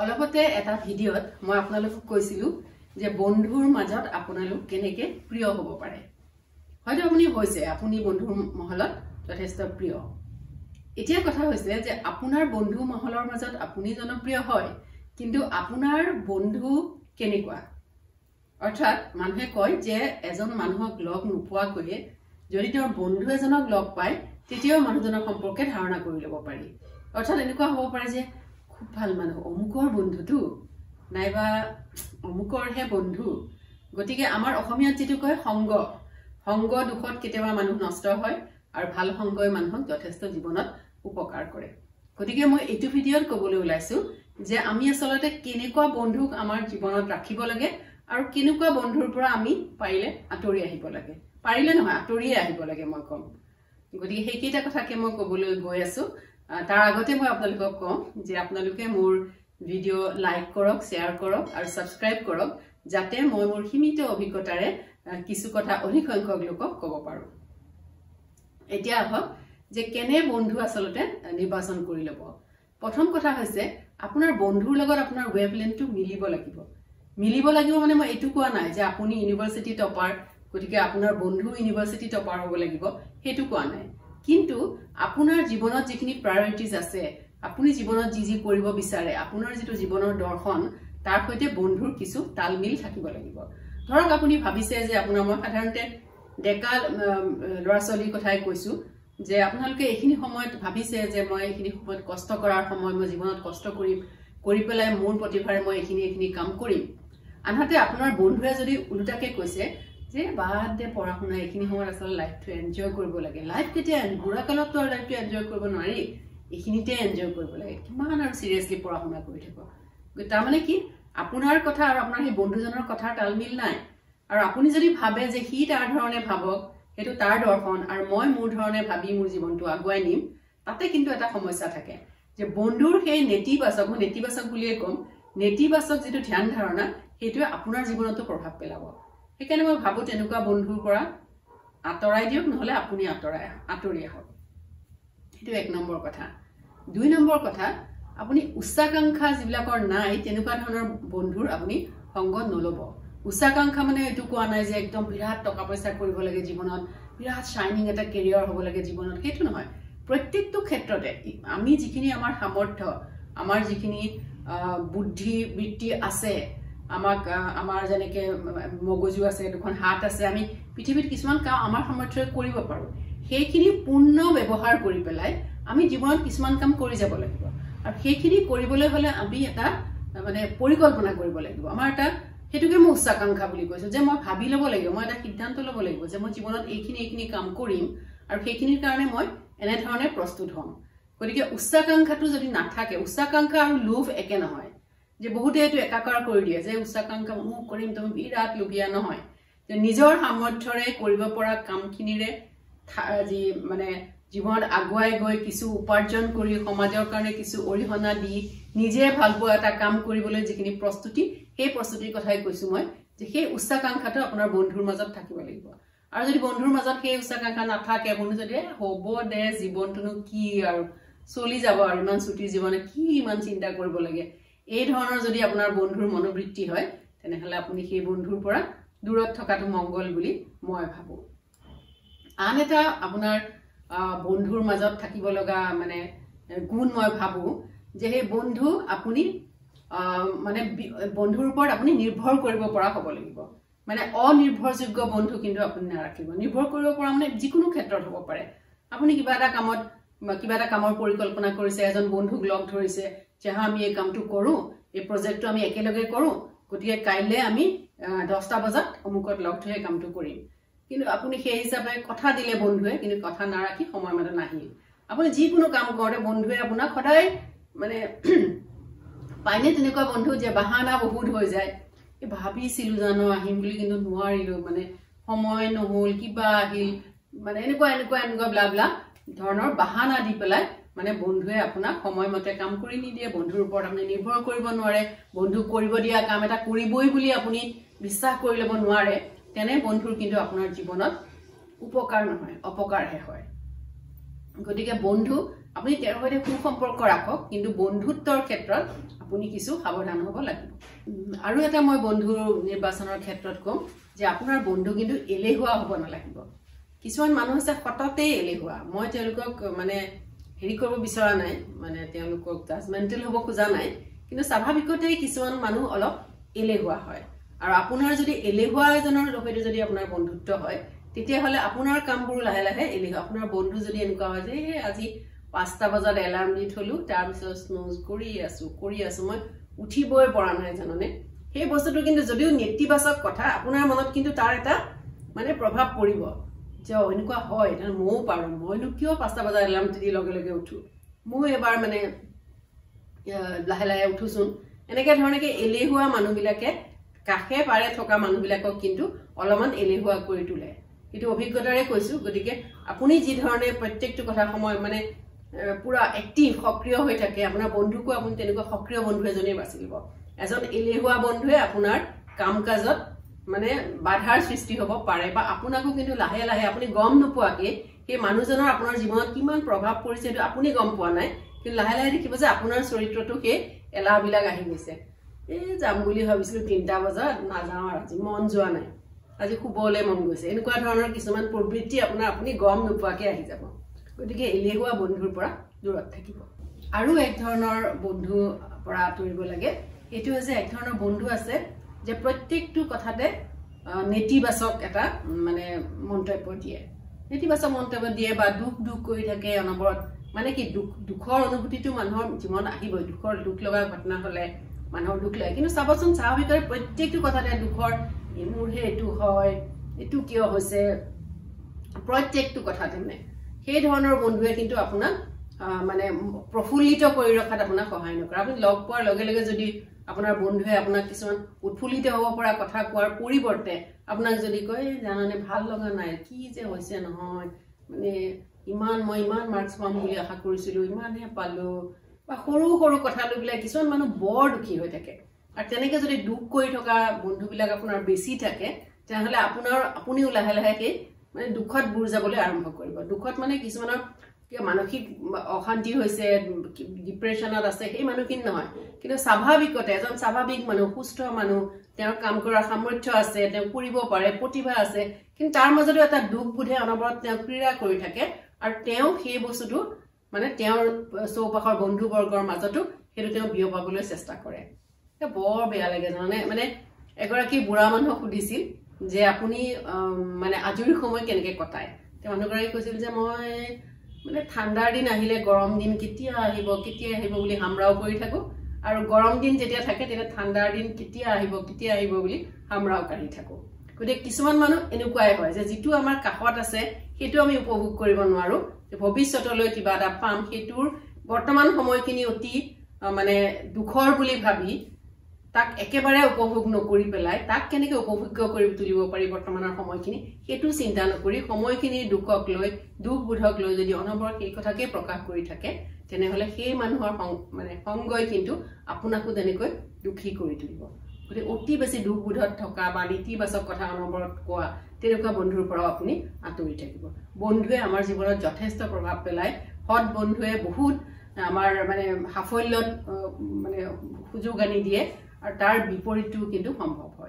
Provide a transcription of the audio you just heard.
অলপতে এটা ভিডিঅত মই আপোনালোকক কৈছিলো যে বন্ধুৰ মাজত আপোনালোক কেনেকে প্ৰিয় হ'ব পাৰে হয়তো আপুনি হৈছে আপুনি বন্ধুৰ মহলত যথেষ্ট প্ৰিয় এতিয়া কথা হৈছে যে আপোনাৰ বন্ধু মহলৰ মাজত আপুনি জনপ্ৰিয় হয় কিন্তু আপোনাৰ বন্ধু কেনেকুৱা অৰ্থাৎ মানুহে কয় যে এজন মানুহক লগ নোপোৱাকৈ যদি তেওঁৰ বন্ধু এজনক লগ পায় তেতিয়াও মানুহজনৰ সম্পৰ্কে ধাৰণা কৰি ল'ব পাৰি অৰ্থাৎ এনেকুৱা হ'ব পাৰে যে খুব ভাল মানুহ অমুকৰ বন্ধুটো নাইবা অমুকৰহে বন্ধু গতিকে আমাৰ অসমীয়াত যেটো কয় সংগ দুখত কেতিয়াবা মানুহ নষ্ট হয় আৰু ভাল সংগই মানুহক যথেষ্ট জীৱনত উপকাৰ কৰে গতিকে মই এইটো ভিডিঅত ক'বলৈ ওলাইছো যে আমি আসলতে কেনেকুৱা বন্ধুক আমাৰ জীৱনত ৰাখিব লাগে আৰু কেনেকুৱা বন্ধুৰ পৰা আমি পাৰিলে আঁতৰি আহিব লাগে পাৰিলে নহয় আঁতৰিয়ে আহিব লাগে মই কম গতিকে সেইকেইটা কথাকে মই ক'বলৈ গৈ আছো তাৰ আগতে মই আপোনালোকক কম যে আপোনালোকে মোৰ ভিডিঅ' লাইক কৰক শ্বেয়াৰ কৰক আৰু সাবস্ক্ৰাইব কৰক যাতে মই মোৰ সীমিত অভিজ্ঞতাৰে কিছু কথা অধিক সংখ্যক লোকক ক'ব পাৰো এতিয়া আহক যে কেনে বন্ধু আসলতে নিৰ্বাচন কৰি ল'ব প্ৰথম কথা হৈছে আপোনাৰ বন্ধুৰ লগত আপোনাৰ ৱেভলেন্থটো মিলিব লাগিব মানে মই এটো কোৱা নাই যে আপুনি ইউনিভাৰ্সিটি টপাৰ গতিকে আপোনাৰ বন্ধু ইউনিভাৰ্সিটি টপাৰ হ'ব লাগিব হেতু কোৱা নাই কিন্তু আপোনাৰ জীৱনত যিখিনি প্ৰায়োৰিটিজ আছে আপুনি জীৱনত যি কৰিব বিচাৰে আপোনাৰ যেটো জীৱনৰ দৰ্শন তাৰ সৈতে বন্ধুৰ কিছু তালমিল থাকিব লাগিব ধৰক আপুনি ভাবিছে যে আপোনাৰ মই সাধাৰণতে ডেকা লৰাছলিৰ কথাই কৈছো যে আপোনালোকে এইখিনি সময়ত ভাবিছে যে মই এইখিনি সময়ত কষ্ট কৰাৰ সময় মই জীৱনত কষ্ট কৰি পেলাই মোৰ প্ৰতিভাৰে মই এইখিনি কাম কৰিম আনহাতে আপোনাৰ বন্ধুৱে যদি উল্টাকে কৈছে যে বাদ দে পঢ়া শুনা এইখিনি সময়ত আসল লাইফটো এনজয় কৰিব লাগে লাইফ কেতিয়া বুঢ়া কালতটো আৰু লাইফটো এনজয় কৰিব নোৱাৰি এইখিনিতে এনজয় কৰিব লাগে কিমান আৰু সিৰিয়াসলি পঢ়া শুনা কৰি থাকক তাৰ মানে কি আপোনাৰ কথা আৰু আপোনাৰ সেই বন্ধুজনৰ কথা তালমিল নাই আৰু আপুনি যদি ভাবে যে হি তাৰ ধৰণে ভাবক হেতু তাৰ দৰ্শন আৰু মই মোৰ ধৰণে ভাবি মোৰ জীৱনটো আগুৱাই নিম তাতে কিন্তু এটা সমস্যা থাকে যে বন্ধুৰ সেই নেতিবাচক বুলিয়ে কম নেতিবাচক যেটো ধ্যান ধাৰণা হেতু আপোনাৰ জীৱনতো প্ৰভাৱ পেলাব সেইকাৰণে মই ভাবো তেনেকুৱা বন্ধুৰ পৰা আঁতৰাই দিয়ক নহলে আপুনি আঁতৰি আহক হেতু এক নম্বৰ কথা দুই নম্বৰ কথা আপুনি উচ্চাকাংক্ষা যিবিলাকৰ নাই তেনেকুৱা ধৰণৰ বন্ধুৰ আপুনি সংগ নলব উচ্চাকাংক্ষা মানে এটো কোৱা নাই যে একদম বিৰাট টকা পইচা কৰিব লাগে জীৱনত বিৰাট শাইনিং এটা কেৰিয়াৰ হ'ব লাগে জীৱনত হেতু নহয় প্ৰত্যেকটো ক্ষেত্ৰতে আমি যিখিনি আমাৰ সামৰ্থ্য আমাৰ যিখিনি বুদ্ধি বৃত্তি আছে আমাৰ যেনেকে মগজু আছে দুখন হাত আছে আমি পৃথিৱীত কিছুমান কাম আমাৰ সামৰ্থ্যৰে কৰিব পাৰো সেইখিনি পূৰ্ণ ব্যৱহাৰ কৰি পেলাই আমি জীৱনত কিছুমান কাম কৰি যাব লাগিব আৰু সেইখিনি কৰিবলৈ হলে আমি এটা মানে পৰিকল্পনা কৰিব লাগিব আমাৰ এটা হেতুকে মই উচ্চাকাংক্ষা বুলি কৈছো যে মই ভাবি ল'ব লাগিব মই এটা সিদ্ধান্ত ল'ব লাগিব যে মই জীৱনত এইখিনি কাম কৰিম আৰু সেইখিনিৰ কাৰণে মই এনে ধৰণে প্ৰস্তুত হ'ম গতিকে উচ্চাকাংক্ষাটো যদি নাথাকে উচ্চাকাংক্ষা আৰু লোভ একে নহয় যে বহুতে এটো একাকাৰ কৰি দিয়ে যে উচ্চাকাংক্ষা মই কৰিম তুমি বিৰাট লোভিয়া নহয় যে নিজৰ সামৰ্থ্যৰে কৰিব পৰা কামখিনিৰে যি মানে জীৱনত আগুৱাই গৈ কিছু উপাৰ্জন কৰি সমাজৰ কাৰণে কিছু অৰিহণা দি নিজে ভালপোৱা এটা কাম কৰিবলৈ যিখিনি প্ৰস্তুতি সেই প্ৰস্তুতিৰ কথাই কৈছো মই যে সেই উচ্চাকাংক্ষাটো আপোনাৰ বন্ধুৰ মাজত থাকিব লাগিব আৰু যদি বন্ধুৰ মাজত সেই উচ্চাকাংক্ষা নাথাকে বন্ধু যদি হ'ব দে জীৱনটোনো কি আৰু চলি যাব আৰু ইমান ছুটি জীৱনে কি ইমান চিন্তা কৰিব লাগে এই ধৰণৰ যদি আপোনাৰ বন্ধুৰ মনোবৃত্তি হয় তেনেহলে আপুনি সেই বন্ধুৰ পৰা দূৰত থকাটো মংগল বুলি মই ভাবো আন এটা আপোনাৰ বন্ধুৰ মাজত থাকিব লগা মানে গুণ মই ভাবো যে সেই বন্ধু আপুনি মানে বন্ধুৰ ওপৰত আপুনি নিৰ্ভৰ কৰিব পৰা হ'ব লাগিব মানে অনিৰ্ভৰযোগ্য বন্ধু কিন্তু আপুনি নাৰাখিব নিৰ্ভৰ কৰিব পৰা মানে যিকোনো ক্ষেত্ৰত হ'ব পাৰে আপুনি কিবা এটা কামৰ পৰিকল্পনা কৰিছে এজন বন্ধুক লগ ধৰিছে যে আমি এই কামটো কৰো এই প্ৰজেক্টটো আমি একেলগে কৰো গতিকে কাইলে আমি 10টা বজাত অমুকত লগ ধৰি কামটো কৰিম কিন্তু আপুনি সেই হিচাপে কথা দিলে বন্ধুৱে কিন্তু কথা নাৰাখি সময়মতে নাহিল আপুনি যিকোনো কাম কৰে বন্ধুৱে আপোনাক সদায় মানে পাইনে তেনেকুৱা বন্ধু যে বাহানা বহুত হৈ যায় এই ভাবিছিলো জানো আহিম বুলি কিন্তু নোৱাৰিলো মানে সময় নহল কিবা আহিল মানে এনেকুৱা ব্লা ধৰণৰ বাহানা দি পেলাই মানে বন্ধুৱে আপোনাক সময়মতে কাম কৰি নিদিয়ে বন্ধুৰ ওপৰত আপুনি নিৰ্ভৰ কৰিব নোৱাৰে বন্ধু কৰিব দিয়া কাম এটা কৰিবই বুলি আপুনি বিশ্বাস কৰি ল'ব নোৱাৰে তেনে বন্ধুৰ কিন্তু আপোনাৰ জীৱনত উপকাৰ নহয় অপকাৰহে হয় গতিকে বন্ধু আপুনি তেওঁৰ সৈতে সুসম্পৰ্ক ৰাখক কিন্তু বন্ধুত্বৰ ক্ষেত্ৰত আপুনি কিছু সাৱধান হ'ব লাগিব আৰু এটা মই বন্ধুৰ নিৰ্বাচনৰ ক্ষেত্ৰত কম যে আপোনাৰ বন্ধু কিন্তু এলেহুৱা হ'ব নালাগিব কিছুমান মানুহ আছে সততে এলেহুৱা মই তেওঁলোকক মানে হেৰি কৰিব বিচৰা নাই মানে তেওঁলোকক জাজমেন্টেল হ'ব খোজা নাই কিন্তু স্বাভাৱিকতে কিছুমান মানুহ অলপ এলেহুৱা হয় আৰু আপোনাৰ যদি এলেহুৱা এজনৰ লগত যদি আপোনাৰ বন্ধুত্ব হয় তেতিয়া হলে আপোনাৰ কামবোৰ লাহে লাহে এলেহুৱা আপোনাৰ বন্ধু যদি এনেকুৱা হয় যে আজি 5টা বজাত এলাৰ্ম দি থলো তাৰ পিছত স্নুজ কৰি আছো মই উঠিবই পৰা নাই জাননে সেই বস্তুটো কিন্তু যদিও নেতিবাচক কথা আপোনাৰ মনত কিন্তু তাৰ এটা মানে প্ৰভাৱ পৰিব যে এনেকুৱা হয় এটা মও পাৰো মইনো কিয় 5টা বজাত এলাৰ্ম দি লগে লগে উঠো মই এবাৰ মানে লাহে লাহে উঠুচোন এনেকে ধৰণে এলেহুৱা মানুহবিলাকে কাখে পাৰে থকা মানুহবিলাকক কিন্তু অলপমান এলেহুৱা কৰি তোলে এটো অভিজ্ঞতাৰে কৈছো গতিকে আপুনি যি ধৰণে প্ৰত্যেকটো কথা সময় মানে পুৰা এক্টিভ সক্ৰিয় হৈ থাকে আপোনাৰ বন্ধুকো আপুনি তেনেকুৱা সক্ৰিয় বন্ধু এজনে বাছি দিব এজন এলেহুৱা বন্ধুৱে আপোনাৰ কামকাজত মানে বাধাৰ সৃষ্টি হ'ব পাৰে বা আপোনাকো কিন্তু লাহে লাহে আপুনি গম নোপোৱাকে সেই মানুহজনৰ আপোনাৰ জীৱনত কিমান প্ৰভাৱ পৰিছে এটো আপুনি গম পোৱা নাই কিন্তু লাহে লাহে দেখিব যে আপোনাৰ চৰিত্ৰটো সেই এলাহবিলাক আহি গৈছে যাম বুলি ভাবিছিলো 3টা বজাত নাযাওঁ আজি মন যোৱা নাই আজি খুবলে মন গৈছে এনেকুৱা ধৰণৰ কিছুমান প্ৰবৃত্তি আপুনি গম নোপোৱাকে আহি যাব গতিকে এলেহুৱা বন্ধুৰ পৰা দূৰত থাকিব আৰু এক ধৰণৰ বন্ধু পৰা আঁতৰিব লাগে এটো হৈছে এক ধৰণৰ বন্ধু আছে যে প্ৰত্যেকটো কথাতে নেতিবাচক এটা মানে মন্তব্য দিয়ে নেতিবাচক মন্তব্য দিয়ে বা দুখ কৰি থাকে অনবৰত মানে কি দুখৰ অনুভূতিটো মানুহৰ জীৱনত আহিবই দুখ লগা ঘটনা হলে মানুহৰ দুখ লাগে কিন্তু চাবচোন স্বাভাৱিকভাৱে প্ৰত্যেকটো কথাতে দুখৰ মোৰহে এটো হয় এটো কিয় হৈছে প্ৰত্যেকটো কথাতে মানে সেই ধৰণৰ বন্ধুৱে কিন্তু আপোনাক মানে প্ৰফুল্লিত কৰি ৰখাত আপোনাক সহায় নকৰে আপুনি লগ পোৱাৰ লগে লগে যদি আপোনাৰ বন্ধুৱে আপোনাক কিছুমান উৎফুল্লিত হ'ব পৰা কথা কোৱাৰ পৰিৱৰ্তে আপোনাক যদি কয় জাননে ভাল লগা নাই কি যে হৈছে নহয় মানে মই ইমান মাৰ্কস পাম বুলি আশা কৰিছিলো ইমানহে পালো বা সৰু সৰু কথা লৈ কিছুমান মানুহ বৰ দুখী হৈ থাকে আৰু তেনেকে যদি দুখ কৰি থকা বন্ধুবিলাক আপোনাৰ বেছি থাকে তেনেহলে আপুনিও লাহে লাহে মানে দুখত বুৰ যাবলৈ আৰম্ভ কৰিব দুখত মানে কিছুমানৰ মানসিক অশান্তি হৈছে ডিপ্ৰেছনত আছে সেই মানুহখিনি নহয় কিন্তু স্বাভাৱিকতে এজন স্বাভাৱিক মানুহ সুস্থ মানুহ তেওঁৰ কাম কৰাৰ সামৰ্থ্য আছে তেওঁ কৰিব পাৰে প্ৰতিভা আছে কিন্তু তাৰ মাজতো এটা দুখ বুধে অনবৰত তেওঁ ক্ৰীড়া কৰি থাকে আৰু তেওঁ সেই বস্তুটো মানে তেওঁৰ চৌপাশৰ বন্ধু বৰ্গৰ মাজতো হেতু তেওঁ বিয়পাবলৈ চেষ্টা কৰে বৰ বেয়া লাগে জানে মানে এগৰাকী বুঢ়া মানুহক সুধিছিল যে আপুনি মানে আজৰি সময় কেনেকৈ কটায় তেওঁ মানুহগৰাকী কৈছিল যে মই মানে ঠাণ্ডাৰ দিন আহিলে গৰম দিন কেতিয়া আহিব বুলি হামৰাও কৰি থাকো আৰু গৰম দিন যেতিয়া থাকে তেতিয়া ঠাণ্ডাৰ দিন কেতিয়া আহিব বুলি হামৰাও কাঢ়ি থাকো গতিকে কিছুমান মানুহ এনেকুৱাই হয় যে যিটো আমাৰ কাষত আছে সেইটো আমি উপভোগ কৰিব নোৱাৰো যে ভৱিষ্যতলৈ কিবা এটা পাম সেইটোৰ বৰ্তমান সময়খিনি অতি মানে দুখৰ বুলি ভাবি তাক একেবাৰে উপভোগ নকৰি পেলাই তাক কেনেকৈ উপভোগ্য কৰি তুলিব পাৰি বৰ্তমানৰ সময়খিনি সেইটো চিন্তা নকৰি সময়খিনি দুখক লৈ দুখ বুধক লৈ যদি অনবৰত সেই কথাকে প্ৰকাশ কৰি থাকে তেনেহলে সেই মানুহৰ মানে সংগই কিন্তু আপোনাকো তেনেকৈ দুখী কৰি তুলিব গতিকে অতি বেছি দুখ বুধত থকা বা নেতিবাচক কথা অনবৰত কোৱা তেনেকুৱা বন্ধুৰ পৰাও আপুনি আঁতৰি থাকিব বন্ধুৱে আমাৰ জীৱনত যথেষ্ট প্ৰভাৱ পেলায় সৎ বন্ধুৱে বহুত আমাৰ মানে সাফল্যত মানে সুযোগ আনি দিয়ে আৰু তাৰ বিপৰীতটো কিন্তু সম্ভৱ হয়